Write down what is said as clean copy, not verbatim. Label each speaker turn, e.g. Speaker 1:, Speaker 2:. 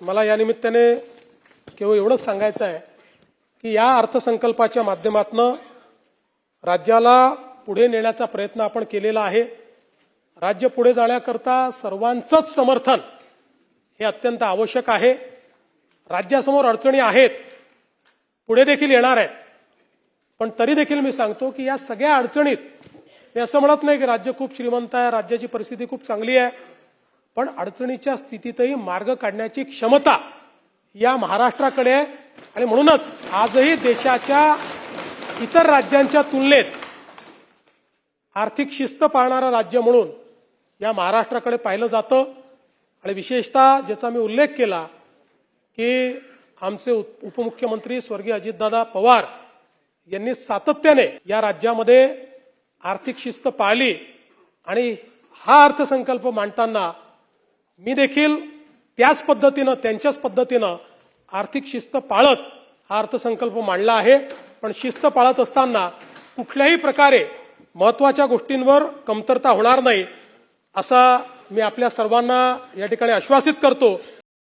Speaker 1: मला या निमित्ताने केवळ एवढंच सांगायचं आहे की या अर्थसंकल्पाच्या माध्यमातून राज्याला पुढे नेण्याचा प्रयत्न आपण केलेला आहे। राज्य पुढे जाण्याकरता सर्वांचंच समर्थन हे अत्यंत आवश्यक आहे। राज्यासमोर अडचणी आहेत, पुढे देखील येणार आहेत, पण तरी देखील मी सांगतो की या सगळ्या अडचणीत मी असं म्हणत नाही की राज्य खूप श्रीमंत आहे, राज्याची परिस्थिती खूप चांगली आहे, पण अडचणीच्या स्थितीतही मार्ग काढण्याची क्षमता या महाराष्ट्राकडे आहे। आणि म्हणूनच आजही देशाच्या इतर राज्यांच्या तुलनेत आर्थिक शिस्त पाळणारा राज्य म्हणून या महाराष्ट्राकडे पाहिलं जातं। आणि विशेषतः ज्याचा मी उल्लेख केला की आमचे उपमुख्यमंत्री स्वर्गीय अजितदादा पवार यांनी सातत्याने या राज्यामध्ये आर्थिक शिस्त पाळली आणि हा अर्थसंकल्प मांडताना मी देखील त्याच पद्धतीनं त्यांच्याच पद्धतीनं आर्थिक शिस्त पाळत हा अर्थसंकल्प मांडला आहे। पण शिस्त पाळत असताना कुठल्याही प्रकारे महत्त्वाच्या गोष्टींवर कमतरता होणार नाही असा मी आपल्या सर्वांना या ठिकाणी आश्वासित करतो।